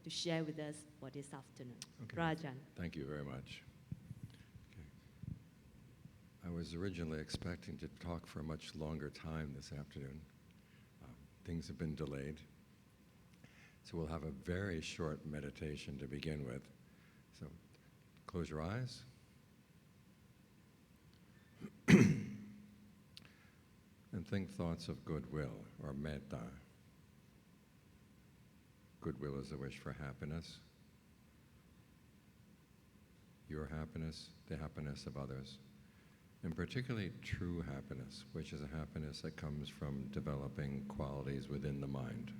to share with us for this afternoon. Okay. Phra Ajaan. Thank you very much. Okay. I was originally expecting to talk for a much longer time this afternoon. Things have been delayed. So we'll have a very short meditation to begin with. So close your eyes. And think thoughts of goodwill or metta. Goodwill is a wish for happiness. Your happiness, the happiness of others. And particularly true happiness, which is a happiness that comes from developing qualities within the mind.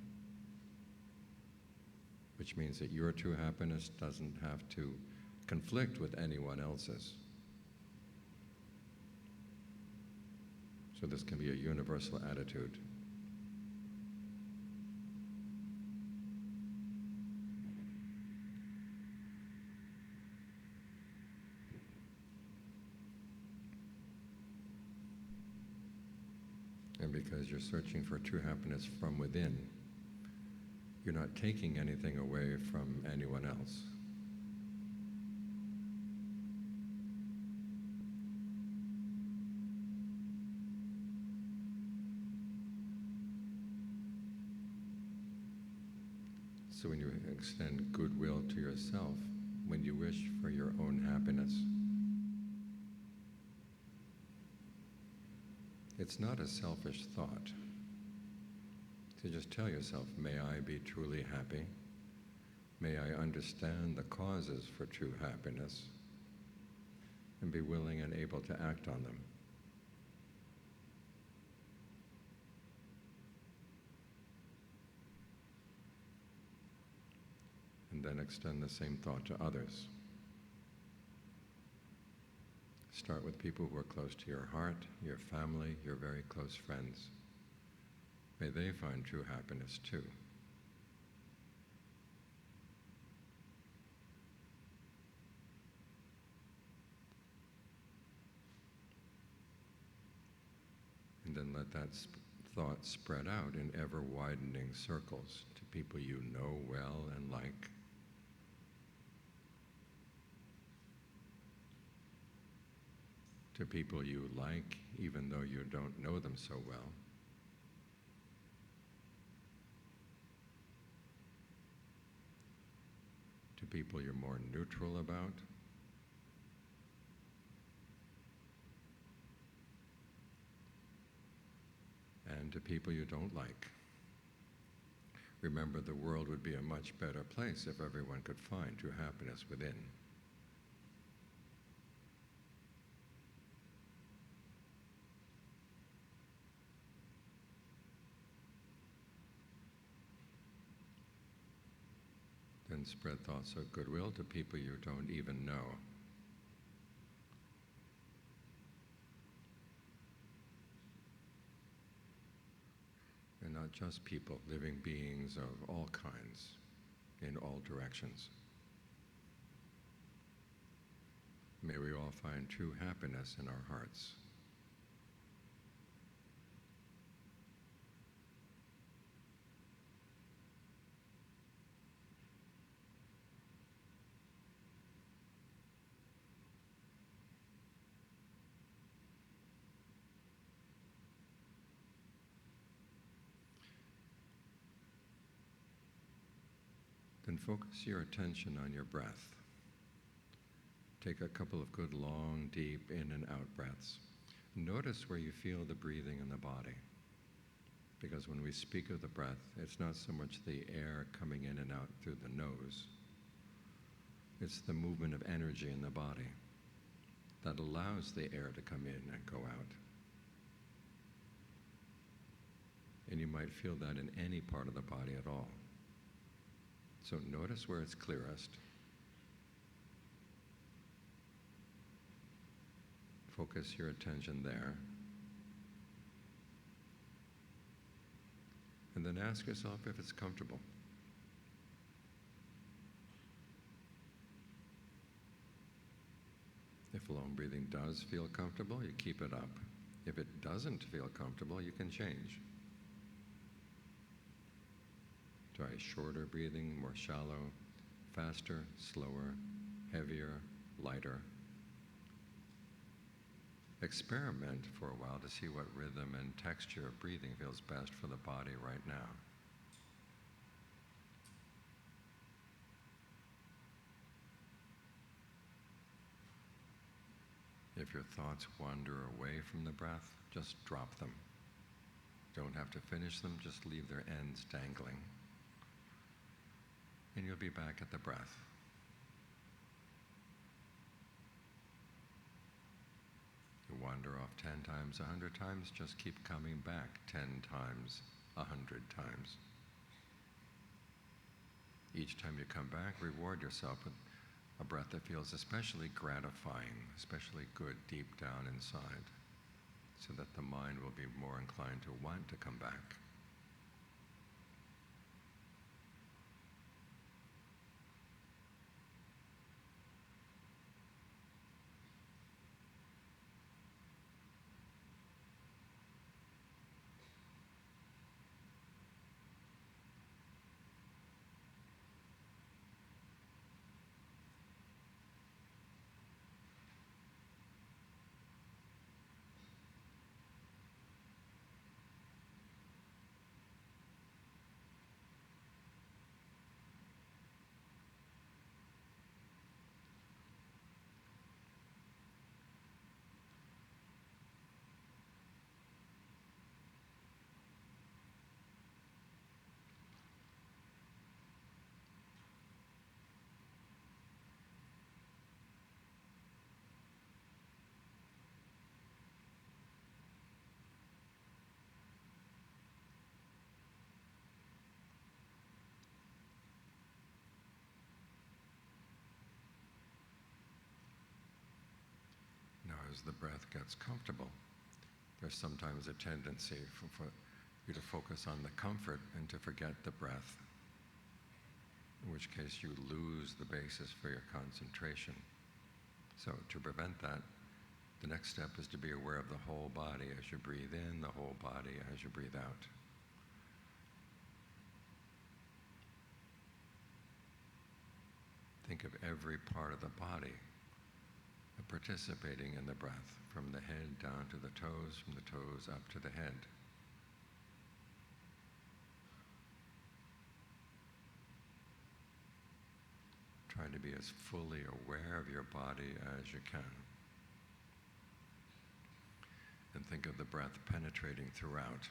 Which means that your true happiness doesn't have to conflict with anyone else's. So this can be a universal attitude. And because you're searching for true happiness from within, you're not taking anything away from anyone else. So when you extend goodwill to yourself, when you wish for your own happiness, it's not a selfish thought. To just tell yourself, may I be truly happy? May I understand the causes for true happiness and be willing and able to act on them. And then extend the same thought to others. Start with people who are close to your heart, your family, your very close friends. May they find true happiness too. And then let that thought spread out in ever-widening circles to people you know well and like. To people you like, even though you don't know them so well. To people you're more neutral about. And to people you don't like. Remember, the world would be a much better place if everyone could find true happiness within. Then spread thoughts of goodwill to people you don't even know. And not just people, living beings of all kinds, in all directions. May we all find true happiness in our hearts. Then focus your attention on your breath. Take a couple of good, long, deep in and out breaths. Notice where you feel the breathing in the body. Because when we speak of the breath, it's not so much the air coming in and out through the nose. It's the movement of energy in the body that allows the air to come in and go out. And you might feel that in any part of the body at all. So notice where it's clearest. Focus your attention there. And then ask yourself if it's comfortable. If long breathing does feel comfortable, you keep it up. If it doesn't feel comfortable, you can change. Try shorter breathing, more shallow, faster, slower, heavier, lighter. Experiment for a while to see what rhythm and texture of breathing feels best for the body right now. If your thoughts wander away from the breath, just drop them. Don't have to finish them, just leave their ends dangling. And you'll be back at the breath. You wander off 10 times, 100 times, just keep coming back 10 times, 100 times. Each time you come back, reward yourself with a breath that feels especially gratifying, especially good deep down inside, so that the mind will be more inclined to want to come back. As the breath gets comfortable, there's sometimes a tendency for you to focus on the comfort and to forget the breath, in which case you lose the basis for your concentration. So to prevent that, the next step is to be aware of the whole body as you breathe in, the whole body as you breathe out. Think of every part of the body participating in the breath, from the head down to the toes, from the toes up to the head. Try to be as fully aware of your body as you can. And think of the breath penetrating throughout.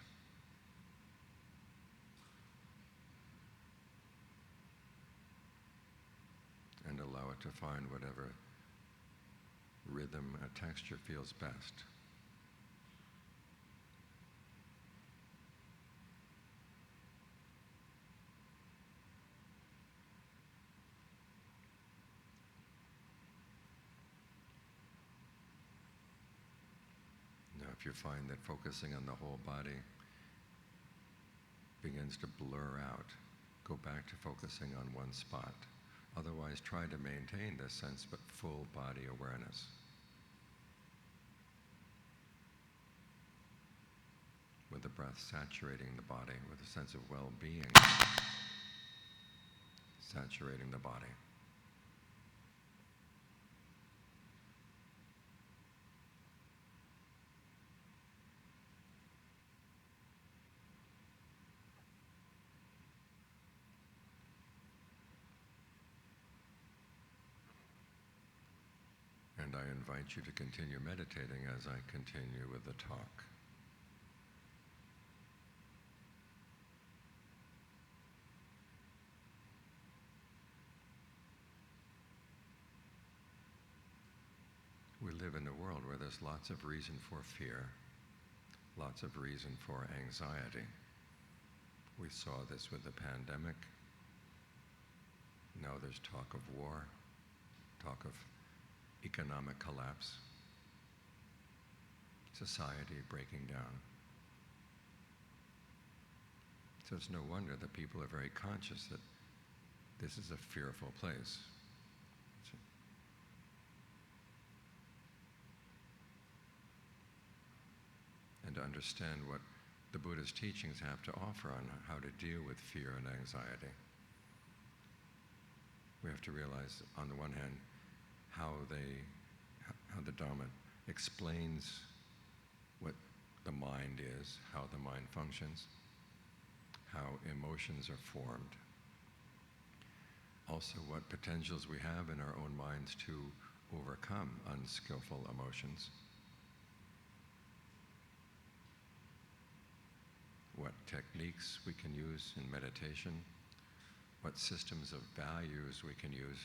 And allow it to find whatever rhythm and texture feels best. Now, if you find that focusing on the whole body begins to blur out, go back to focusing on one spot. Otherwise, try to maintain this sense but full body awareness. With the breath saturating the body, with a sense of well-being saturating the body. And I invite you to continue meditating as I continue with the talk. We live in a world where there's lots of reason for fear, lots of reason for anxiety. We saw this with the pandemic. Now there's talk of war, talk of economic collapse, society breaking down. So it's no wonder that people are very conscious that this is a fearful place. And to understand what the Buddha's teachings have to offer on how to deal with fear and anxiety. We have to realize, on the one hand, how the Dhamma explains what the mind is, how the mind functions, how emotions are formed. Also, what potentials we have in our own minds to overcome unskillful emotions. What techniques we can use in meditation, what systems of values we can use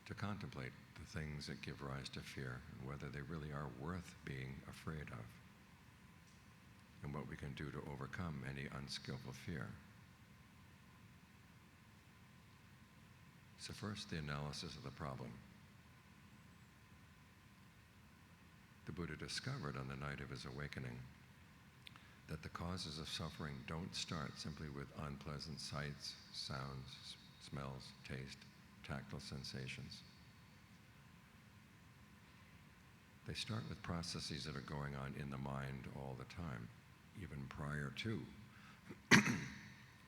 to contemplate the things that give rise to fear, and whether they really are worth being afraid of, and what we can do to overcome any unskillful fear. So first, the analysis of the problem. The Buddha discovered on the night of his awakening that the causes of suffering don't start simply with unpleasant sights, sounds, smells, taste, tactile sensations. They start with processes that are going on in the mind all the time, even prior to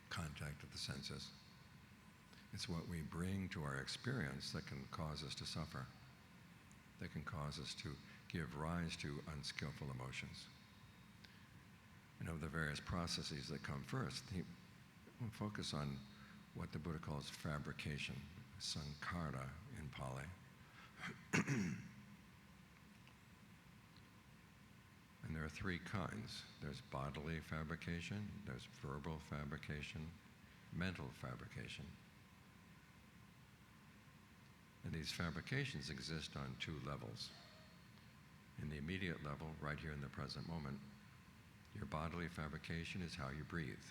contact with the senses. It's what we bring to our experience that can cause us to suffer, that can cause us to give rise to unskillful emotions. And of the various processes that come first, we'll focus on what the Buddha calls fabrication, sankhara in Pali. And there are three kinds. There's bodily fabrication, there's verbal fabrication, mental fabrication. And these fabrications exist on two levels. In the immediate level, right here in the present moment, your bodily fabrication is how you breathe.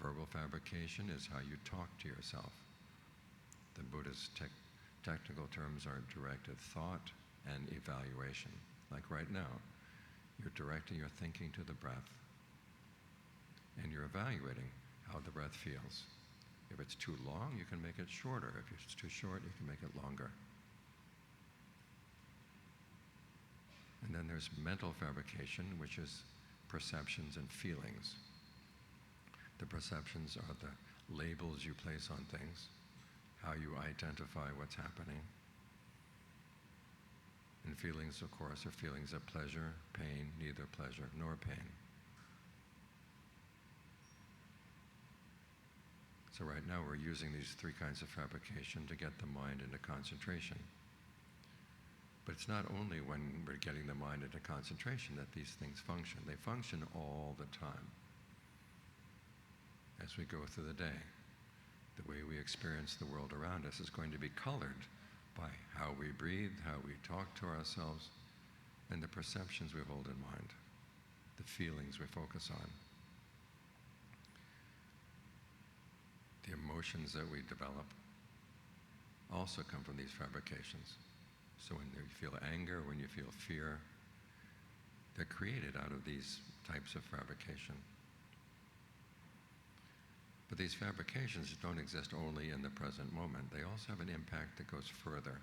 Verbal fabrication is how you talk to yourself. The Buddha's technical terms are directed thought and evaluation. Like right now, you're directing your thinking to the breath, and you're evaluating how the breath feels. If it's too long, you can make it shorter. If it's too short, you can make it longer. And then there's mental fabrication, which is perceptions and feelings. The perceptions are the labels you place on things, how you identify what's happening. And feelings, of course, are feelings of pleasure, pain, neither pleasure nor pain. So right now we're using these three kinds of fabrication to get the mind into concentration. But it's not only when we're getting the mind into concentration that these things function. They function all the time. As we go through the day, the way we experience the world around us is going to be colored by how we breathe, how we talk to ourselves, and the perceptions we hold in mind, the feelings we focus on. The emotions that we develop also come from these fabrications. So when you feel anger, when you feel fear, they're created out of these types of fabrication. But these fabrications don't exist only in the present moment. They also have an impact that goes further.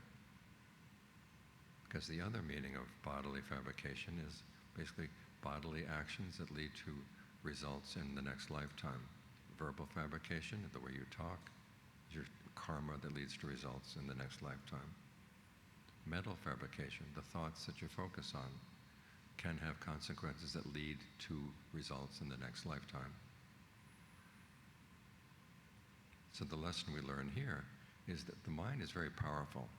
Because the other meaning of bodily fabrication is basically bodily actions that lead to results in the next lifetime. Verbal fabrication, the way you talk, is your karma that leads to results in the next lifetime. Mental fabrication, the thoughts that you focus on, can have consequences that lead to results in the next lifetime. So the lesson we learn here is that the mind is very powerful.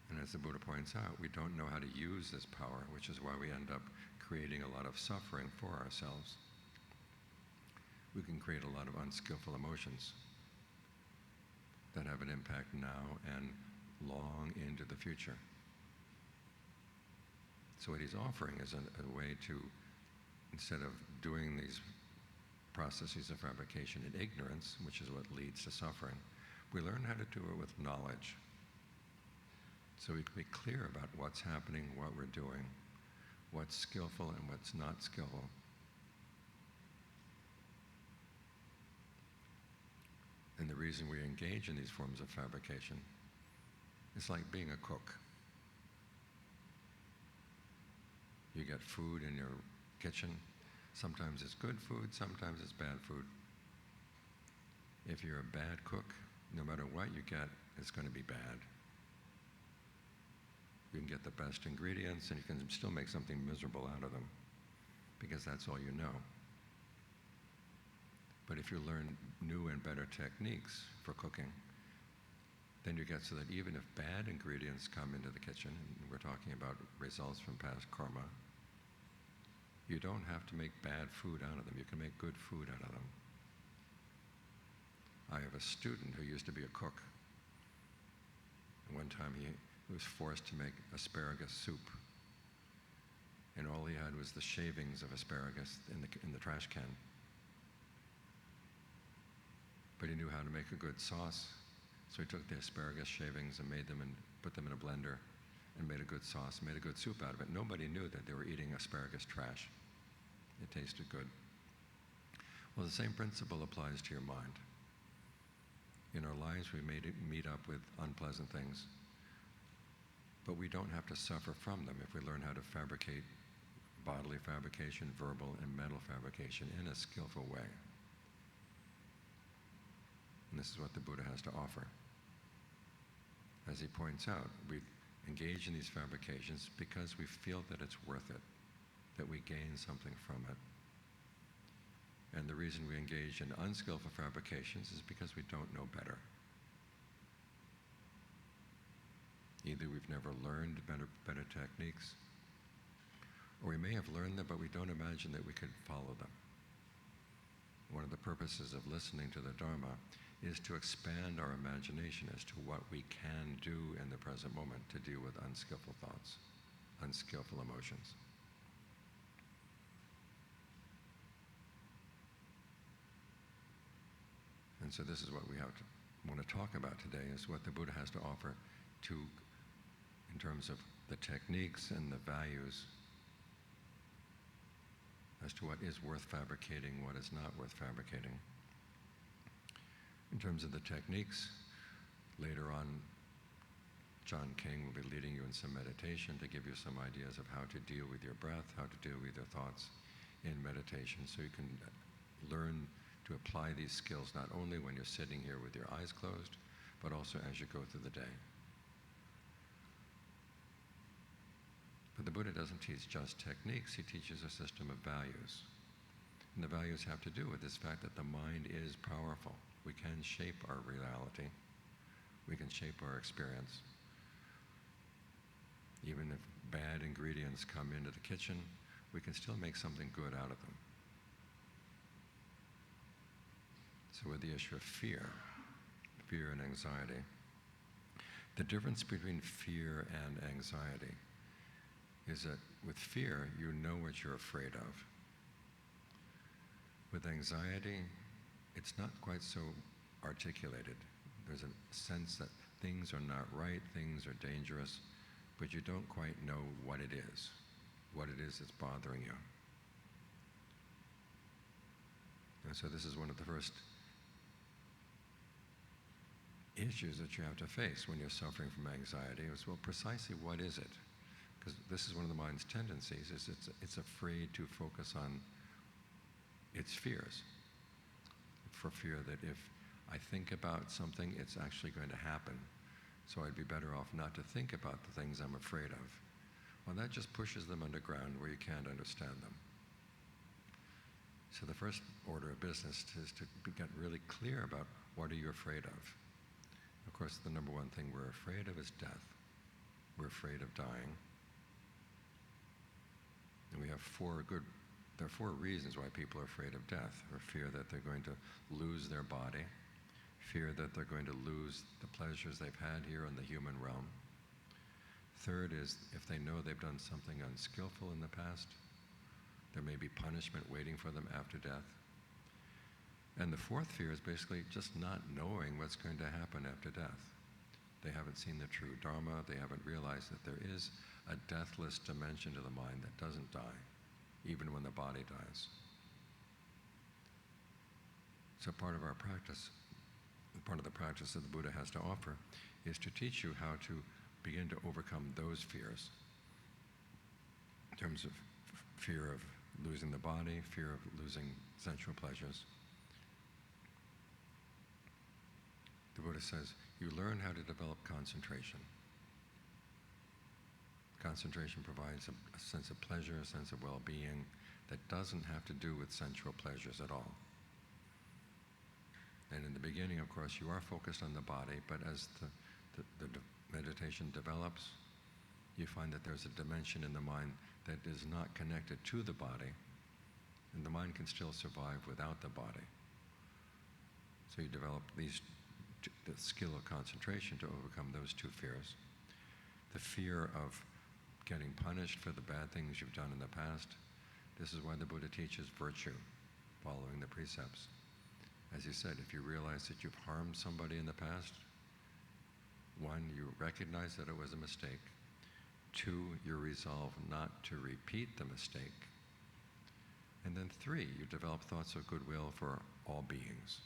And as the Buddha points out, we don't know how to use this power, which is why we end up creating a lot of suffering for ourselves. We can create a lot of unskillful emotions that have an impact now and long into the future. So what he's offering is a way to, instead of doing these processes of fabrication in ignorance, which is what leads to suffering, we learn how to do it with knowledge. So we can be clear about what's happening, what we're doing, what's skillful and what's not skillful. And the reason we engage in these forms of fabrication is like being a cook. You get food in your kitchen. Sometimes it's good food, sometimes it's bad food. If you're a bad cook, no matter what you get, it's going to be bad. You can get the best ingredients and you can still make something miserable out of them because that's all you know. But if you learn new and better techniques for cooking, then you get so that even if bad ingredients come into the kitchen, and we're talking about results from past karma, you don't have to make bad food out of them. You can make good food out of them. I have a student who used to be a cook. And one time he was forced to make asparagus soup. And all he had was the shavings of asparagus in the trash can. But he knew how to make a good sauce. So he took the asparagus shavings and put them in a blender and made a good sauce, made a good soup out of it. Nobody knew that they were eating asparagus trash. It tasted good. Well, the same principle applies to your mind. In our lives, we may meet up with unpleasant things, but we don't have to suffer from them if we learn how to fabricate bodily fabrication, verbal and mental fabrication in a skillful way. And this is what the Buddha has to offer. As he points out, we engage in these fabrications because we feel that it's worth it, that we gain something from it. And the reason we engage in unskillful fabrications is because we don't know better. Either we've never learned better techniques, or we may have learned them, but we don't imagine that we could follow them. One of the purposes of listening to the Dharma is to expand our imagination as to what we can do in the present moment to deal with unskillful thoughts, unskillful emotions. And so this is what we want to talk about today, is what the Buddha has to offer in terms of the techniques and the values as to what is worth fabricating, what is not worth fabricating. In terms of the techniques, later on, John King will be leading you in some meditation to give you some ideas of how to deal with your breath, how to deal with your thoughts in meditation, so you can learn to apply these skills not only when you're sitting here with your eyes closed, but also as you go through the day. But the Buddha doesn't teach just techniques, he teaches a system of values. And the values have to do with this fact that the mind is powerful. We can shape our reality. We can shape our experience. Even if bad ingredients come into the kitchen, we can still make something good out of them. So with the issue of fear and anxiety, the difference between fear and anxiety is that with fear, you know what you're afraid of. With anxiety, it's not quite so articulated. There's a sense that things are not right, things are dangerous, but you don't quite know what it is that's bothering you. And so this is one of the first issues that you have to face when you're suffering from anxiety is, well, precisely what is it? Because this is one of the mind's tendencies, is it's afraid to focus on its fears. For fear that if I think about something, it's actually going to happen. So I'd be better off not to think about the things I'm afraid of. Well, that just pushes them underground where you can't understand them. So the first order of business is to get really clear about what are you afraid of. Of course, the number one thing we're afraid of is death. We're afraid of dying. And we have there are 4 reasons why people are afraid of death. Or fear that they're going to lose their body, fear that they're going to lose the pleasures they've had here in the human realm. Third is if they know they've done something unskillful in the past, there may be punishment waiting for them after death. And the 4th fear is basically just not knowing what's going to happen after death. They haven't seen the true Dharma, they haven't realized that there is a deathless dimension to the mind that doesn't die, even when the body dies. So part of our practice, part of the practice that the Buddha has to offer, is to teach you how to begin to overcome those fears in terms of fear of losing the body, fear of losing sensual pleasures. The Buddha says, you learn how to develop concentration. Concentration provides a sense of pleasure, a sense of well-being that doesn't have to do with sensual pleasures at all. And in the beginning, of course, you are focused on the body, but as the meditation develops, you find that there's a dimension in the mind that is not connected to the body, and the mind can still survive without the body. So you develop the skill of concentration to overcome those two fears. The fear of getting punished for the bad things you've done in the past. This is why the Buddha teaches virtue, following the precepts. As he said, if you realize that you've harmed somebody in the past, 1, you recognize that it was a mistake. 2, you resolve not to repeat the mistake. And then 3, you develop thoughts of goodwill for all beings.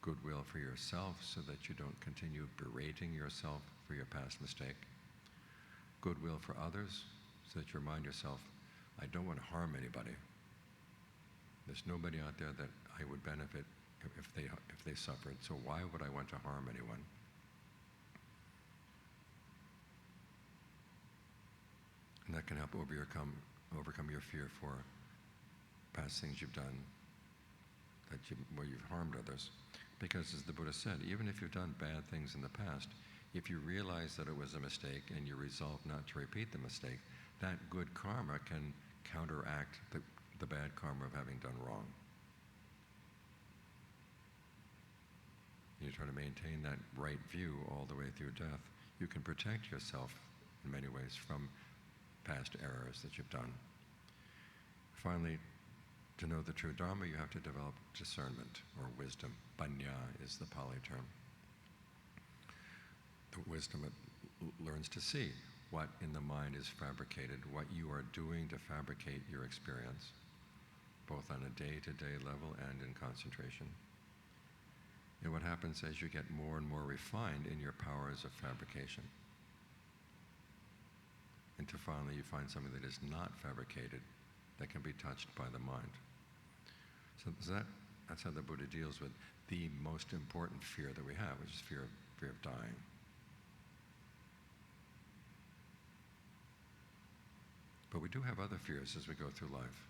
Goodwill for yourself so that you don't continue berating yourself for your past mistake. Goodwill for others so that you remind yourself, I don't want to harm anybody. There's nobody out there that I would benefit if they suffered, so why would I want to harm anyone? And that can help overcome your fear for past things you've done where you've harmed others. Because as the Buddha said, even if you've done bad things in the past, if you realize that it was a mistake and you resolve not to repeat the mistake, that good karma can counteract the bad karma of having done wrong. You try to maintain that right view all the way through death. You can protect yourself in many ways from past errors that you've done. Finally, to know the true Dhamma, you have to develop discernment or wisdom. Panya is the Pali term. The wisdom learns to see what in the mind is fabricated, what you are doing to fabricate your experience, both on a day-to-day level and in concentration. And what happens as you get more and more refined in your powers of fabrication. Until finally you find something that is not fabricated, that can be touched by the mind. So that's how the Buddha deals with the most important fear that we have, which is fear of dying. But we do have other fears as we go through life.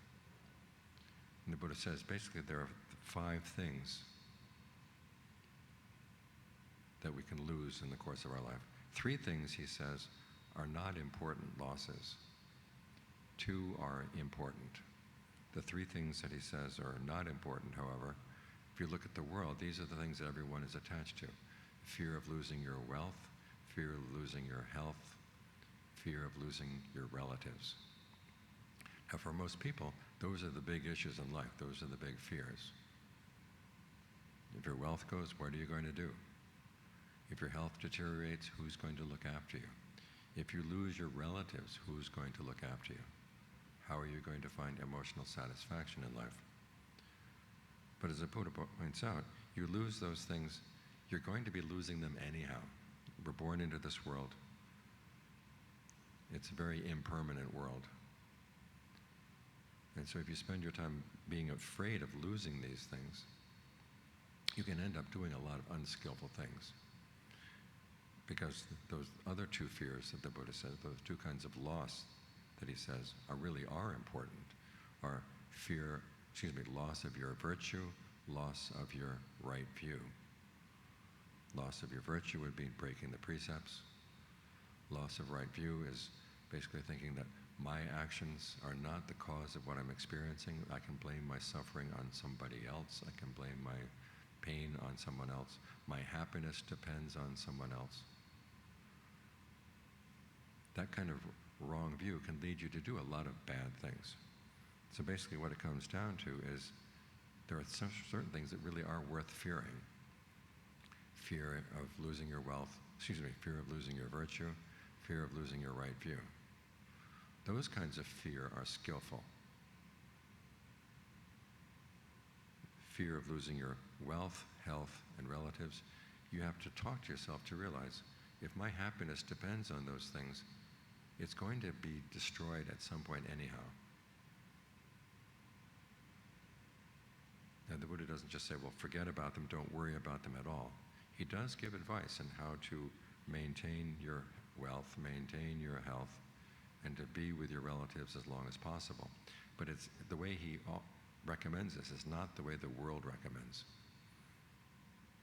And the Buddha says basically there are 5 things that we can lose in the course of our life. 3 things, he says, are not important losses. 2 are important. The 3 things that he says are not important, however, if you look at the world, these are the things that everyone is attached to. Fear of losing your wealth, fear of losing your health, fear of losing your relatives. Now, for most people, those are the big issues in life. Those are the big fears. If your wealth goes, what are you going to do? If your health deteriorates, who's going to look after you? If you lose your relatives, who's going to look after you? How are you going to find emotional satisfaction in life? But as the Buddha points out, you lose those things, you're going to be losing them anyhow. We're born into this world. It's a very impermanent world. And so if you spend your time being afraid of losing these things, you can end up doing a lot of unskillful things. Because those other 2 fears that the Buddha says, those 2 kinds of loss that he says really are important, are loss of your virtue, loss of your right view. Loss of your virtue would be breaking the precepts. Loss of right view is basically thinking that my actions are not the cause of what I'm experiencing. I can blame my suffering on somebody else. I can blame my pain on someone else. My happiness depends on someone else. That kind of wrong view can lead you to do a lot of bad things. So basically what it comes down to is there are certain things that really are worth fearing. Fear of losing your wealth, fear of losing your virtue, fear of losing your right view. Those kinds of fear are skillful. Fear of losing your wealth, health, and relatives, you have to talk to yourself to realize if my happiness depends on those things, it's going to be destroyed at some point anyhow. doesn't just say, well, forget about them, don't worry about them at all. He does give advice on how to maintain your wealth, maintain your health, and to be with your relatives as long as possible. But it's the way he recommends this is not the way the world recommends.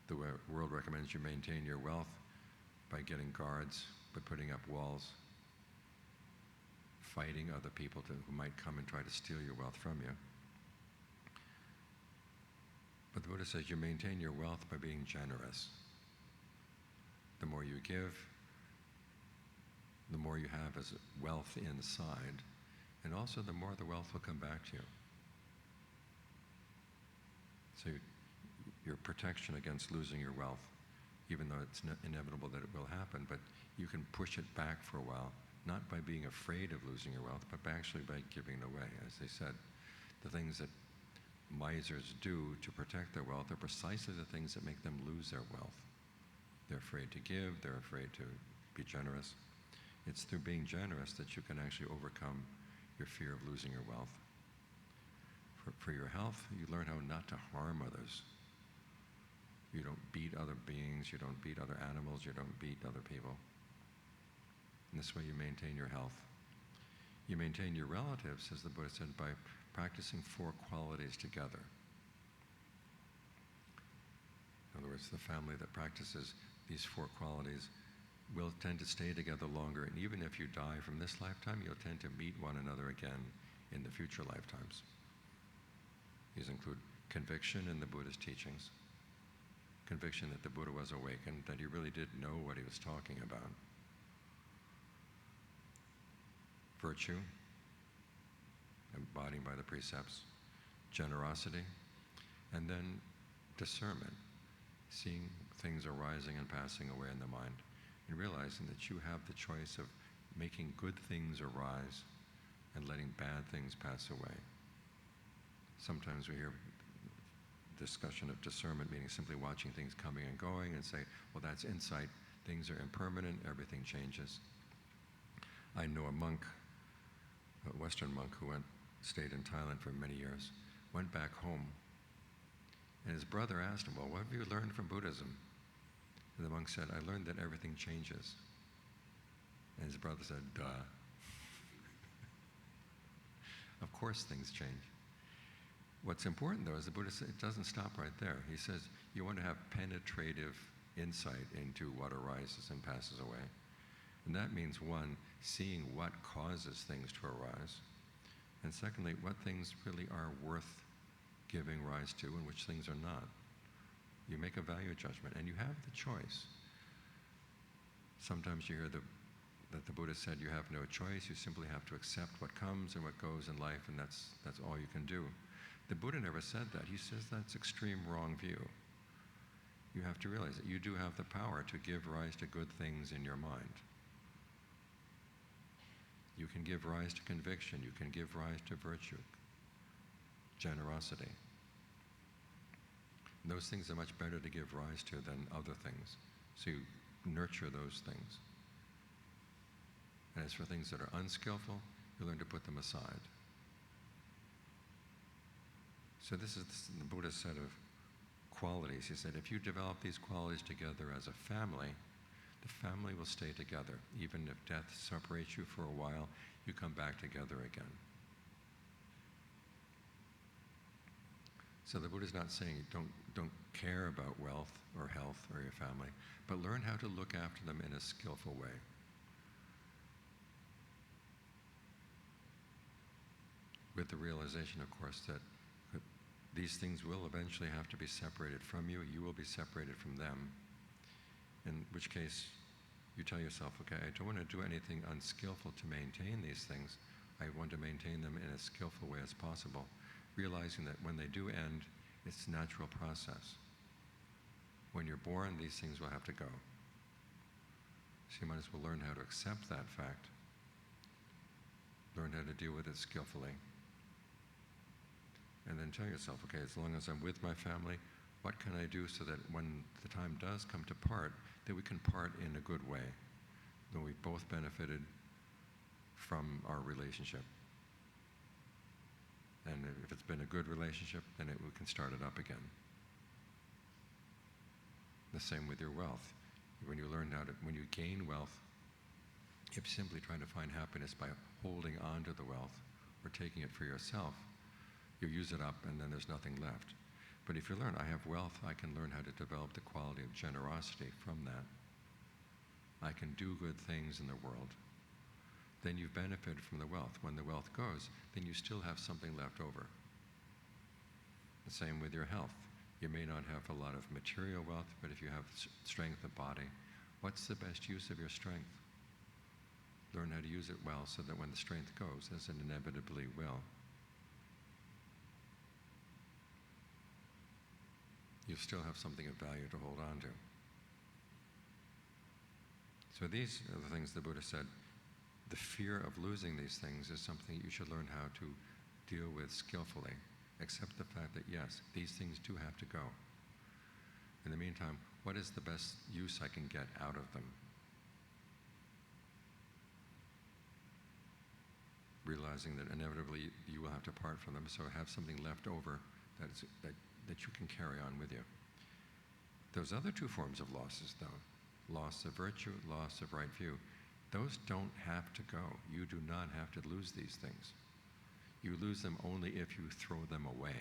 The world recommends you maintain your wealth by getting guards, by putting up walls, fighting other people who might come and try to steal your wealth from you. But the Buddha says you maintain your wealth by being generous. The more you give, the more you have as wealth inside, and also the more the wealth will come back to you. So your protection against losing your wealth, even though it's inevitable that it will happen, but you can push it back for a while, not by being afraid of losing your wealth, but actually by giving it away. As they said, the things that misers do to protect their wealth are precisely the things that make them lose their wealth. They're afraid to give, they're afraid to be generous. It's through being generous that you can actually overcome your fear of losing your wealth. For your health, you learn how not to harm others. You don't beat other beings, you don't beat other animals, you don't beat other people. And this way you maintain your health. You maintain your relatives, as the Buddha said, by practicing 4 qualities together. In other words, the family that practices these 4 qualities will tend to stay together longer, and even if you die from this lifetime, you'll tend to meet one another again in the future lifetimes. These include conviction in the Buddha's teachings, conviction that the Buddha was awakened, that he really did know what he was talking about, virtue, embodied by the precepts, generosity, and then discernment, seeing things arising and passing away in the mind, and realizing that you have the choice of making good things arise and letting bad things pass away. Sometimes we hear discussion of discernment, meaning simply watching things coming and going and say, well, that's insight. Things are impermanent, everything changes. I know a monk, a Western monk who stayed in Thailand for many years, went back home, and his brother asked him, well, what have you learned from Buddhism? And the monk said, I learned that everything changes. And his brother said, duh. Of course things change. What's important, though, is the Buddha said it doesn't stop right there. He says you want to have penetrative insight into what arises and passes away. And that means, 1, seeing what causes things to arise, and secondly, what things really are worth giving rise to and which things are not. You make a value judgment, and you have the choice. Sometimes you hear that the Buddha said you have no choice, you simply have to accept what comes and what goes in life, and that's all you can do. The Buddha never said that. He says that's extreme wrong view. You have to realize that you do have the power to give rise to good things in your mind. You can give rise to conviction, you can give rise to virtue, generosity. And those things are much better to give rise to than other things. So you nurture those things. And as for things that are unskillful, you learn to put them aside. So this is the Buddha's set of qualities. He said, if you develop these qualities together as a family, the family will stay together. Even if death separates you for a while, you come back together again. So the Buddha's not saying don't care about wealth or health or your family, but learn how to look after them in a skillful way. With the realization, of course, that these things will eventually have to be separated from you. You will be separated from them. In which case, you tell yourself, okay, I don't want to do anything unskillful to maintain these things. I want to maintain them in as skillful way as possible, realizing that when they do end, it's a natural process. When you're born, these things will have to go. So you might as well learn how to accept that fact, learn how to deal with it skillfully, and then tell yourself, okay, as long as I'm with my family, what can I do so that when the time does come to part, that we can part in a good way, that we've both benefited from our relationship. And if it's been a good relationship, then we can start it up again. The same with your wealth. When you gain wealth, if you're simply trying to find happiness by holding on to the wealth or taking it for yourself, you use it up and then there's nothing left. But if you learn, I have wealth, I can learn how to develop the quality of generosity from that. I can do good things in the world. Then you've benefited from the wealth. When the wealth goes, then you still have something left over. The same with your health. You may not have a lot of material wealth, but if you have strength of body, what's the best use of your strength? Learn how to use it well so that when the strength goes, as it inevitably will, you still have something of value to hold on to. So these are the things the Buddha said. The fear of losing these things is something you should learn how to deal with skillfully. Accept the fact that yes, these things do have to go. In the meantime, what is the best use I can get out of them? Realizing that inevitably you will have to part from them, so have something left over that you can carry on with you. Those other two forms of losses, though, loss of virtue, loss of right view, those don't have to go. You do not have to lose these things. You lose them only if you throw them away.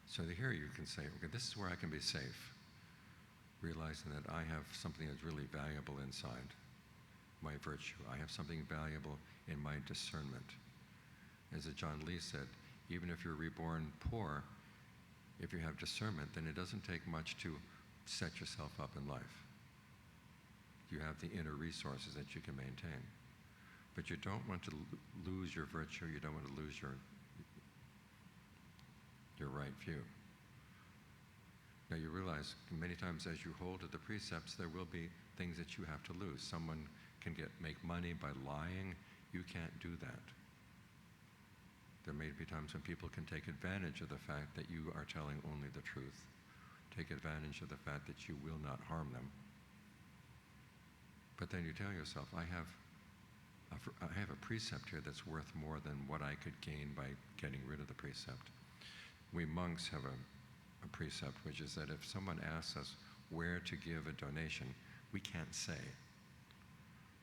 So here you can say, okay, this is where I can be safe, realizing that I have something that's really valuable inside, my virtue. I have something valuable in my discernment. As Ajaan said, even if you're reborn poor, if you have discernment, then it doesn't take much to set yourself up in life. You have the inner resources that you can maintain. But you don't want to lose your virtue, you don't want to lose your right view. Now you realize many times as you hold to the precepts, there will be things that you have to lose. Someone can make money by lying. You can't do that. There may be times when people can take advantage of the fact that you are telling only the truth. Take advantage of the fact that you will not harm them. But then you tell yourself, I have a precept here that's worth more than what I could gain by getting rid of the precept. We monks have a precept, which is that if someone asks us where to give a donation, we can't say,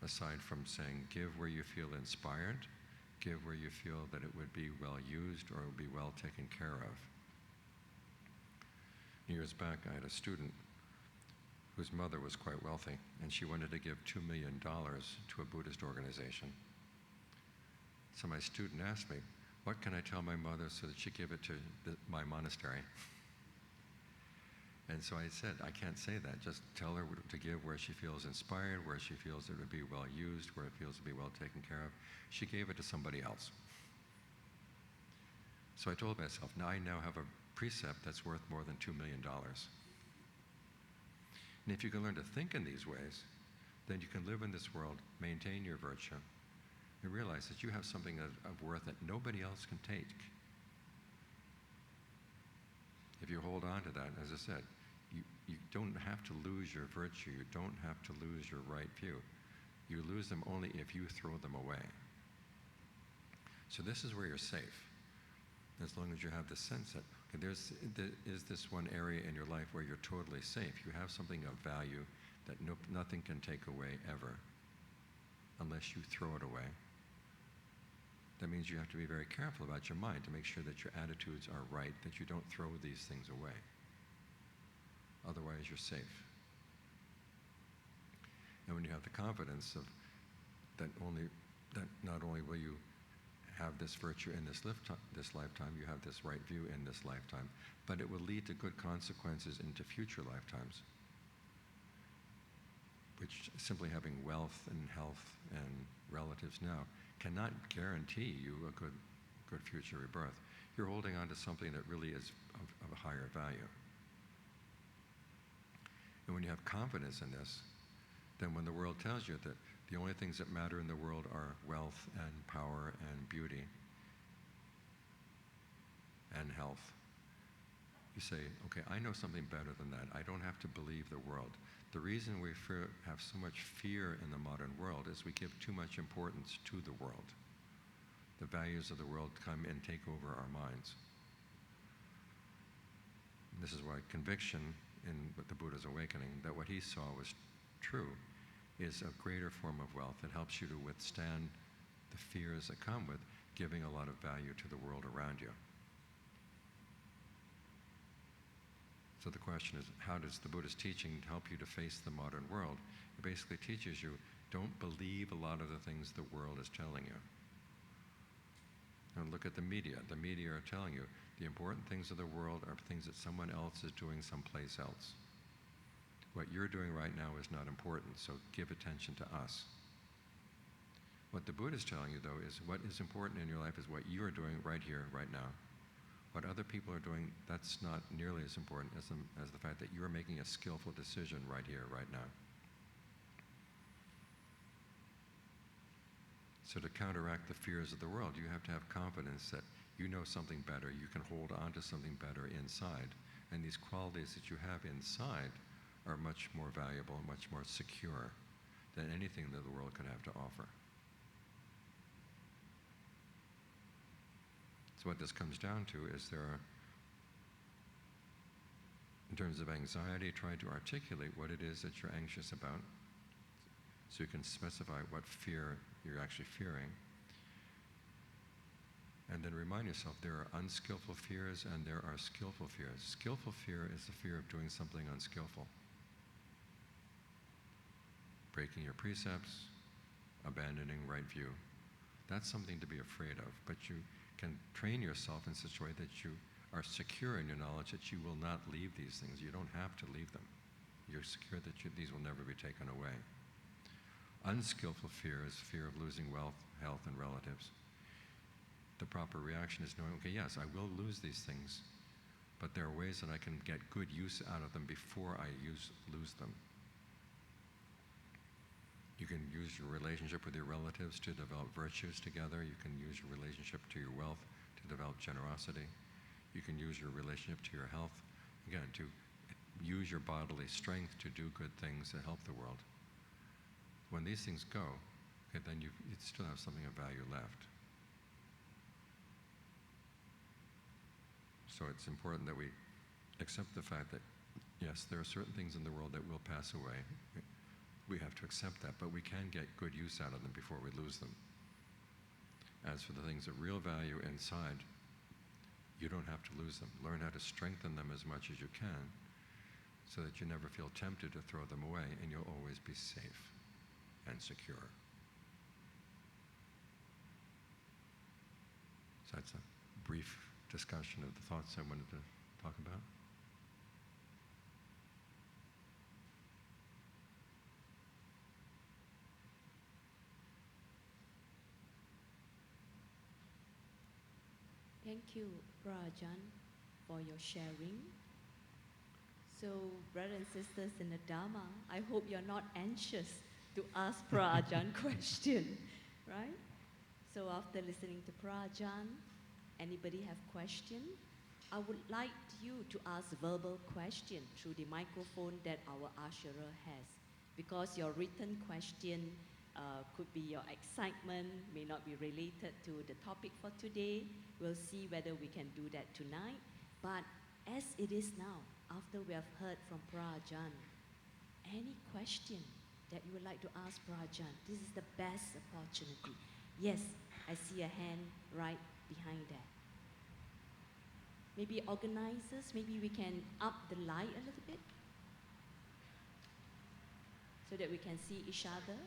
aside from saying, give where you feel inspired, give where you feel that it would be well used or it would be well taken care of. Years back, I had a student whose mother was quite wealthy, and she wanted to give $2 million to a Buddhist organization. So my student asked me, what can I tell my mother so that she give it to my monastery? And so I said, I can't say that. Just tell her to give where she feels inspired, where she feels it would be well used, where it feels to be well taken care of. She gave it to somebody else. So I told myself, now I have a precept that's worth more than $2 million. And if you can learn to think in these ways, then you can live in this world, maintain your virtue, and realize that you have something of worth that nobody else can take. If you hold on to that, as I said, you don't have to lose your virtue, you don't have to lose your right view. You lose them only if you throw them away. So this is where you're safe, as long as you have the sense that there is this one area in your life where you're totally safe. You have something of value that nothing can take away ever, unless you throw it away. That means you have to be very careful about your mind to make sure that your attitudes are right, that you don't throw these things away. Otherwise, you're safe. And when you have the confidence of that not only will you have this virtue in this lifetime, you have this right view in this lifetime, but it will lead to good consequences into future lifetimes, which simply having wealth and health and relatives now cannot guarantee you a good future rebirth. You're holding on to something that really is of a higher value. And when you have confidence in this, then when the world tells you that the only things that matter in the world are wealth and power and beauty and health, you say, okay, I know something better than that. I don't have to believe the world. The reason we have so much fear in the modern world is we give too much importance to the world. the values of the world come and take over our minds. This is why conviction in the Buddha's awakening, that what he saw was true, is a greater form of wealth. It helps you to withstand the fears that come with giving a lot of value to the world around you. So the question is, how does the Buddha's teaching help you to face the modern world? It basically teaches you, don't believe a lot of the things the world is telling you. And look at the media. The media are telling you the important things of the world are things that someone else is doing someplace else. What you're doing right now is not important, so give attention to us. What the Buddha is telling you, though, is what is important in your life is what you are doing right here, right now. What other people are doing, that's not nearly as important as the fact that you're making a skillful decision right here, right now. So to counteract the fears of the world, you have to have confidence that you know something better, you can hold on to something better inside. And these qualities that you have inside are much more valuable, much more secure than anything that the world could have to offer. So what this comes down to is there are, in terms of anxiety, try to articulate what it is that you're anxious about, so you can specify what fear you're actually fearing. And then remind yourself there are unskillful fears and there are skillful fears. Skillful fear is the fear of doing something unskillful. Breaking your precepts, abandoning right view. That's something to be afraid of, but you can train yourself in such a way that you are secure in your knowledge that you will not leave these things. You don't have to leave them. You're secure that these will never be taken away. Unskillful fear is fear of losing wealth, health, and relatives. The proper reaction is knowing, okay, yes, I will lose these things, but there are ways that I can get good use out of them before I lose them. You can use your relationship with your relatives to develop virtues together. You can use your relationship to your wealth to develop generosity. You can use your relationship to your health, again, to use your bodily strength to do good things that help the world. When these things go, okay, then you still have something of value left. So it's important that we accept the fact that, yes, there are certain things in the world that will pass away. We have to accept that, but we can get good use out of them before we lose them. As for the things of real value inside, you don't have to lose them. Learn how to strengthen them as much as you can so that you never feel tempted to throw them away, and you'll always be safe and secure. So that's a brief discussion of the thoughts I wanted to talk about. Thank you, Phra Ajaan, for your sharing. So, brothers and sisters in the Dhamma, I hope you're not anxious to ask Phra Ajaan question, right? So after listening to Phra Ajaan, anybody have question? I would like you to ask verbal question through the microphone that our usherer has, because your written question could be your excitement, may not be related to the topic for today. We'll see whether we can do that tonight. But as it is now, after we have heard from Phra Ajaan, any question that you would like to ask Phra Ajaan? This is the best opportunity. Yes, I see a hand right behind that. Maybe organizers, maybe we can up the light a little bit so that we can see each other.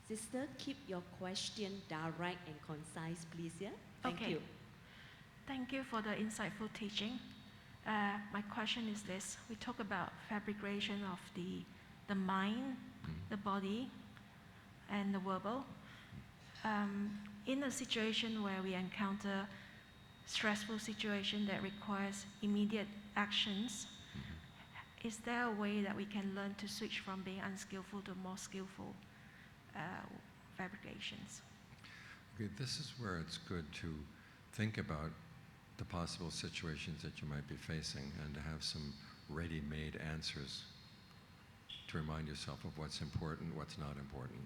Sister, keep your question direct and concise, please, yeah? Thank you. Thank you for the insightful teaching. My question is this. We talk about fabrication of the mind, the body, and the verbal. In a situation where we encounter stressful situation that requires immediate actions, is there a way that we can learn to switch from being unskillful to more skillful fabrications? Okay, this is where it's good to think about the possible situations that you might be facing and to have some ready-made answers to to remind yourself of what's important, what's not important.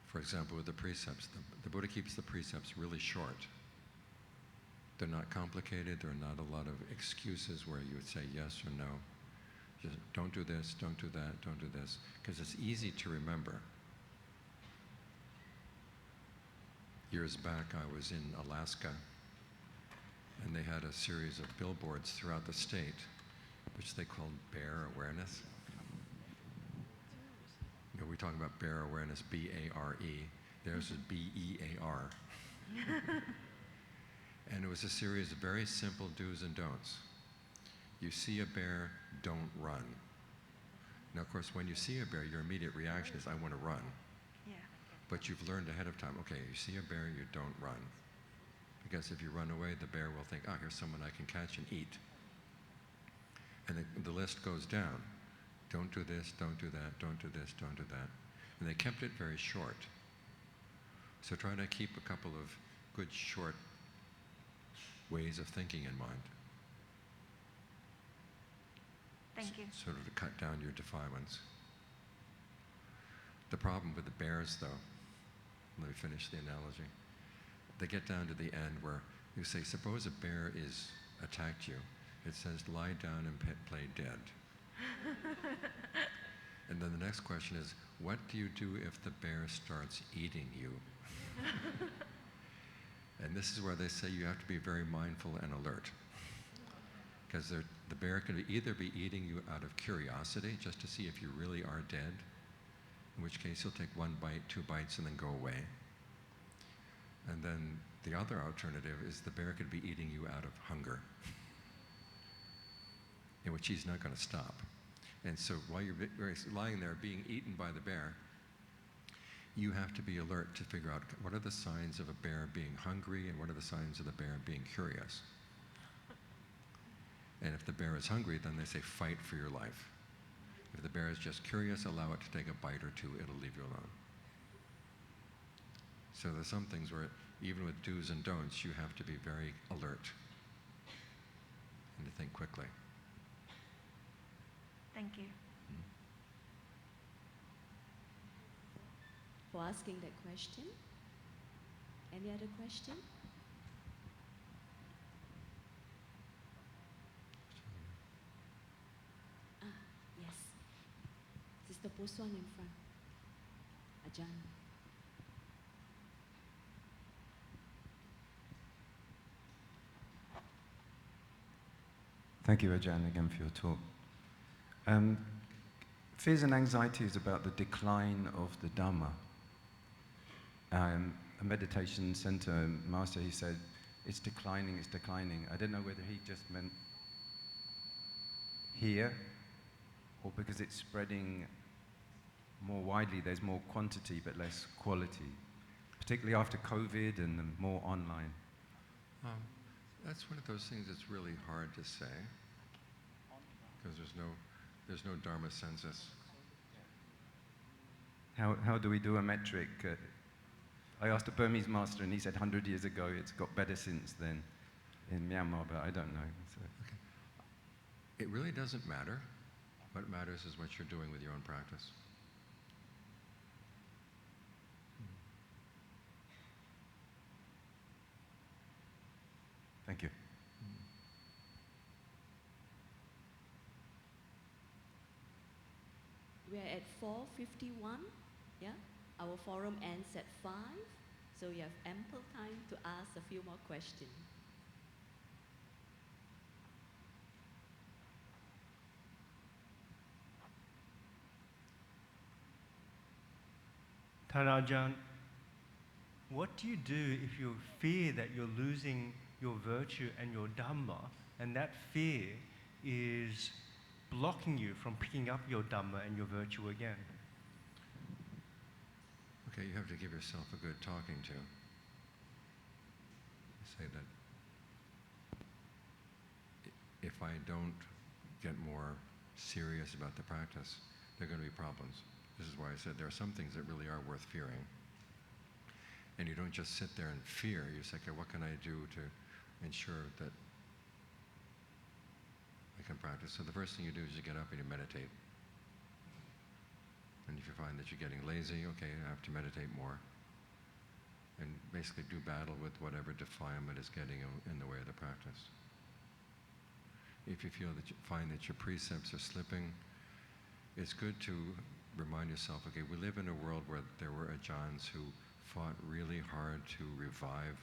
For example, with the precepts, the Buddha keeps the precepts really short. They're not complicated, there are not a lot of excuses where you would say yes or no. Just don't do this, don't do that, don't do this, because it's easy to remember. Years back, I was in Alaska, and they had a series of billboards throughout the state, which they called bear awareness. You know, we talk about bear awareness, B-A-R-E. Theirs is B-E-A-R. And it was a series of very simple do's and don'ts. You see a bear, don't run. Now, of course, when you see a bear, your immediate reaction is, I want to run. Yeah. But you've learned ahead of time, okay, you see a bear, you don't run. Because if you run away, the bear will think, here's someone I can catch and eat. And the list goes down. Don't do this, don't do that, don't do this, don't do that. And they kept it very short. So try to keep a couple of good short ways of thinking in mind. Thank you. Sort of to cut down your defilements. The problem with the bears, though, let me finish the analogy. They get down to the end where you say, suppose a bear is attacked you. It says, lie down and play dead. And then the next question is, what do you do if the bear starts eating you? And this is where they say you have to be very mindful and alert. Because the bear can either be eating you out of curiosity, just to see if you really are dead, in which case he'll take 1 bite, 2 bites, and then go away. And then the other alternative is the bear could be eating you out of hunger, in which he's not going to stop. And so while you're lying there being eaten by the bear, you have to be alert to figure out what are the signs of a bear being hungry and what are the signs of the bear being curious. And if the bear is hungry, then they say fight for your life. If the bear is just curious, allow it to take a bite or two, it'll leave you alone. So there's some things where even with do's and don'ts, you have to be very alert and to think quickly. Thank you. For asking that question. Any other question? Yes. Sister Poswan in front. Ajaan. Thank you, Ajaan, again for your talk. Fears and anxieties about the decline of the Dhamma. A meditation center master, he said, it's declining, it's declining. I don't know whether he just meant here, or because it's spreading more widely, there's more quantity but less quality, particularly after COVID and more online. That's one of those things that's really hard to say, because there's no Dharma census. How do we do a metric? I asked a Burmese master and he said 100 years ago it's got better since then in Myanmar, but I don't know. So. Okay. It really doesn't matter. What matters is what you're doing with your own practice. Thank you. We're at 4:51, yeah? Our forum ends at 5, so you have ample time to ask a few more questions. Ajaan, what do you do if you fear that you're losing your virtue and your Dhamma, and that fear is blocking you from picking up your Dhamma and your virtue again? Okay, you have to give yourself a good talking to. Say that if I don't get more serious about the practice, there are going to be problems. This is why I said there are some things that really are worth fearing. And you don't just sit there and fear. You say, okay, what can I do to ensure that I can practice? So the first thing you do is you get up and you meditate. And if you find that you're getting lazy, okay, I have to meditate more. And basically do battle with whatever defilement is getting in the way of the practice. If you feel that you find that your precepts are slipping, it's good to remind yourself, okay, we live in a world where there were Ajaans who fought really hard to revive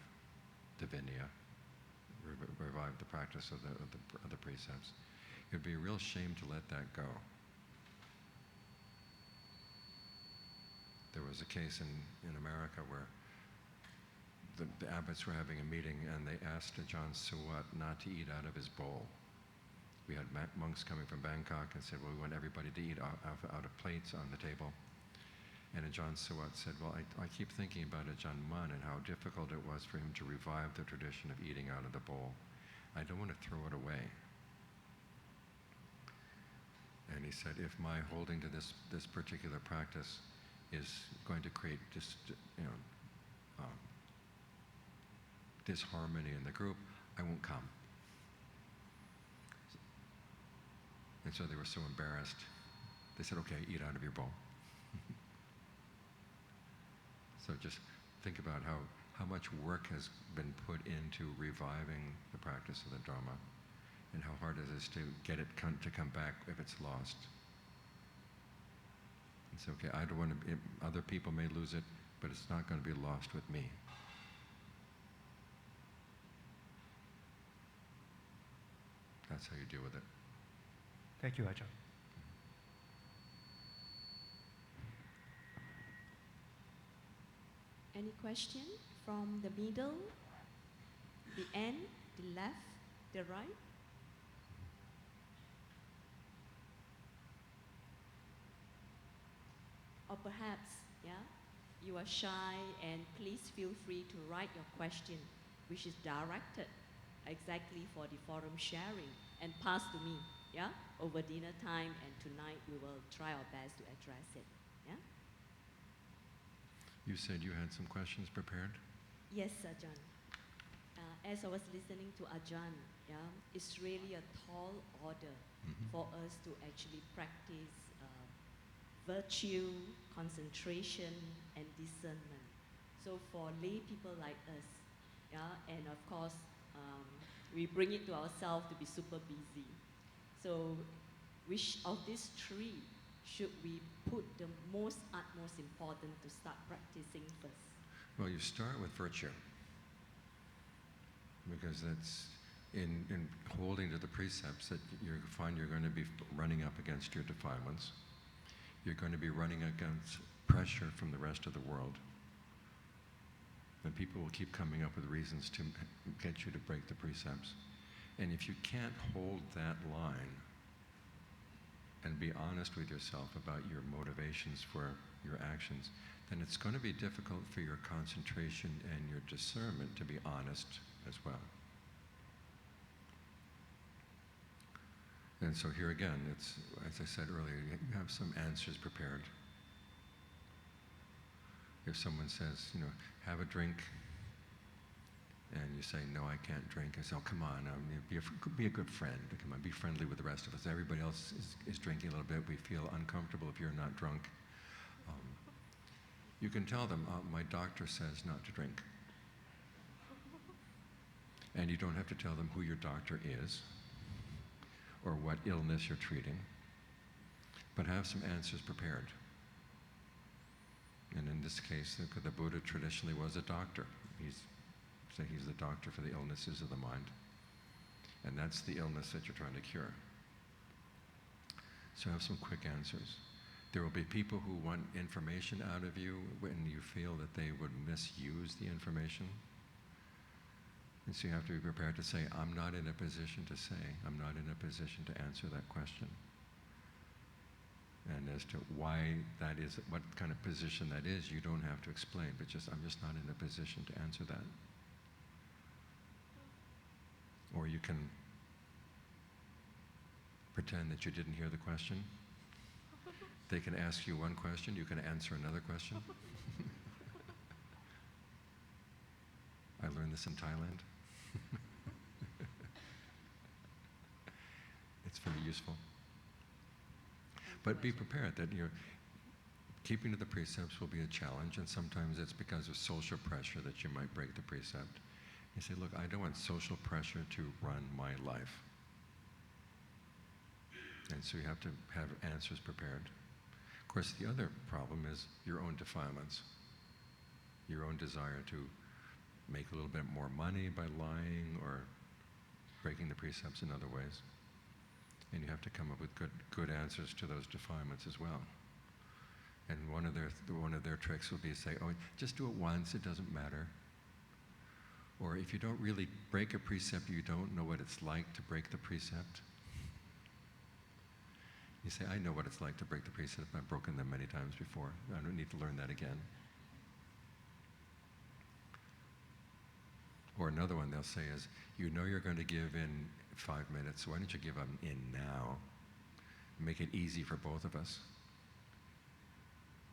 the Vinaya, revive the practice of the precepts. It would be a real shame to let that go. There was a case in America where the abbots were having a meeting and they asked Ajaan Suwat not to eat out of his bowl. We had monks coming from Bangkok and said, well, we want everybody to eat out of plates on the table. And Ajaan Suwat said, well, I keep thinking about Ajaan Mun and how difficult it was for him to revive the tradition of eating out of the bowl. I don't want to throw it away. And he said, if my holding to this particular practice is going to create disharmony in the group, I won't come. And so they were so embarrassed. They said, okay, eat out of your bowl. So just think about how much work has been put into reviving the practice of the Dhamma and how hard it is to get it to come back if it's lost. It's okay, I don't want to, other people may lose it, but it's not going to be lost with me. That's how you deal with it. Thank you, Ajahn. Any question from the middle, the end, the left, the right? Or perhaps, you are shy, and please feel free to write your question, which is directed exactly for the forum sharing, and pass to me, over dinner time, and tonight we will try our best to address it, You said you had some questions prepared? Yes, Ajahn. As I was listening to Ajahn, it's really a tall order for us to actually practice virtue, concentration, and discernment. So for lay people like us, and of course, we bring it to ourselves to be super busy. So which of these three should we put the utmost important to start practicing first? Well, you start with virtue, because that's in holding to the precepts that you find you're going to be running up against your defilements. You're going to be running against pressure from the rest of the world. And people will keep coming up with reasons to get you to break the precepts. And if you can't hold that line and be honest with yourself about your motivations for your actions, then it's going to be difficult for your concentration and your discernment to be honest as well. And so here again, it's, as I said earlier, you have some answers prepared. If someone says, have a drink, and you say, no, I can't drink, I say, oh, come on, be a good friend. Come on, be friendly with the rest of us. Everybody else is drinking a little bit. We feel uncomfortable if you're not drunk. You can tell them, my doctor says not to drink. And you don't have to tell them who your doctor is or what illness you're treating, but have some answers prepared. And in this case, the Buddha traditionally was a doctor. He's the doctor for the illnesses of the mind. And that's the illness that you're trying to cure. So have some quick answers. There will be people who want information out of you when you feel that they would misuse the information. And so you have to be prepared to say, I'm not in a position to say, I'm not in a position to answer that question. And as to why that is, what kind of position that is, you don't have to explain, but I'm just not in a position to answer that. Or you can pretend that you didn't hear the question. They can ask you one question, you can answer another question. I learned this in Thailand. It's very useful. But be prepared that Keeping to the precepts will be a challenge, and sometimes it's because of social pressure that you might break the precept. You say, look, I don't want social pressure to run my life. And so you have to have answers prepared. Of course, the other problem is your own defilements, your own desire to make a little bit more money by lying or breaking the precepts in other ways. And you have to come up with good answers to those defilements as well. And one of their tricks will be to say, oh, just do it once, it doesn't matter. Or if you don't really break a precept, you don't know what it's like to break the precept. You say, I know what it's like to break the precept. I've broken them many times before. I don't need to learn that again. Or another one they'll say is, you know you're going to give in 5 minutes, so why don't you give them in now? Make it easy for both of us.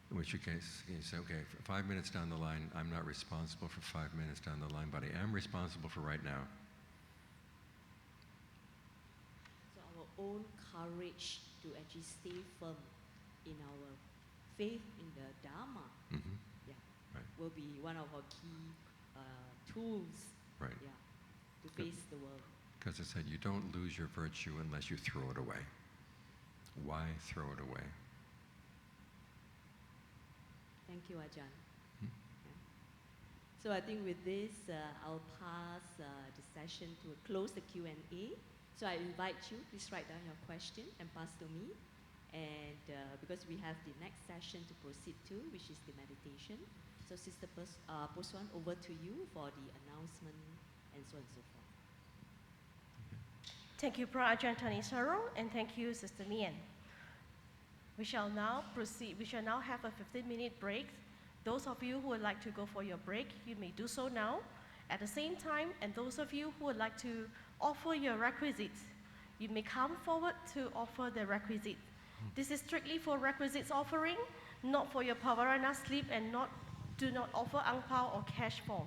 In which case, you say, okay, 5 minutes down the line, I'm not responsible for 5 minutes down the line, but I am responsible for right now. So our own courage to actually stay firm in our faith in the Dhamma, Mm-hmm. yeah, Right. will be one of our key tools, Right. yeah, to Good. face the world. Because I said, you don't lose your virtue unless you throw it away. Why throw it away? Thank you, Ajaan. Hmm? Yeah. So I think with this, I'll pass the session to close the Q&A. So I invite you, please write down your question and pass to me. And because we have the next session to proceed to, which is the meditation. So Sister Poswan, over to you for the announcement and so on and so forth. Thank you, Phra Ajaan Thanissaro, and thank you, Sister Mian. We shall now proceed. We shall now have a 15-minute break. Those of you who would like to go for your break, you may do so now. At the same time, and those of you who would like to offer your requisites, you may come forward to offer the requisite. This is strictly for requisites offering, not for your Pavarana slip, and do not offer ang pao or cash form.